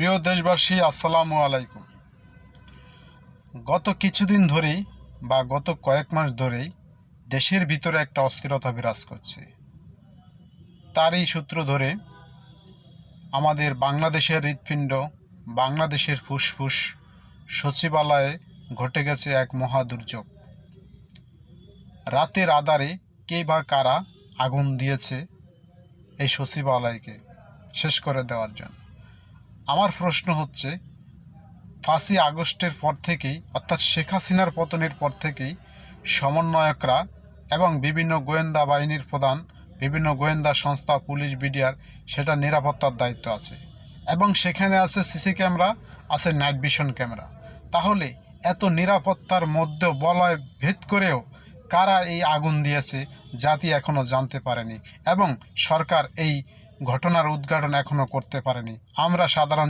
প্রিয় দেশবাসী, আসসালামু আলাইকুম। গত কিছুদিন ধরেই বা গত কয়েক মাস ধরেই দেশের ভিতরে একটা অস্থিরতা বিরাজ করছে। তারই সূত্র ধরে আমাদের বাংলাদেশের হৃৎপিণ্ড, বাংলাদেশের ফুসফুস সচিবালয়ে ঘটে গেছে এক মহা দুর্যোগ। রাতের আঁধারে কে বা কারা আগুন দিয়েছে এই সচিবালয়কে শেষ করে দেওয়ার জন্য। আমার প্রশ্ন হচ্ছে, 5ই আগস্টের পর থেকেই, অর্থাৎ শেখ হাসিনার পতনের পর থেকেই সমন্বয়করা এবং বিভিন্ন গোয়েন্দা বাহিনীর প্রধান, বিভিন্ন গোয়েন্দা সংস্থা, পুলিশ, বিডিআর সেটা নিরাপত্তার দায়িত্ব আছে এবং সেখানে আছে সিসি ক্যামেরা, আছে নাইট ভিশন ক্যামেরা। তাহলে এত নিরাপত্তার মধ্যেও বলয় ভেদ করেও কারা এই আগুন দিয়েছে জাতি এখনও জানতে পারেনি এবং সরকার এই ঘটনার উদ্ঘাটন এখনও করতে পারেনি। আমরা সাধারণ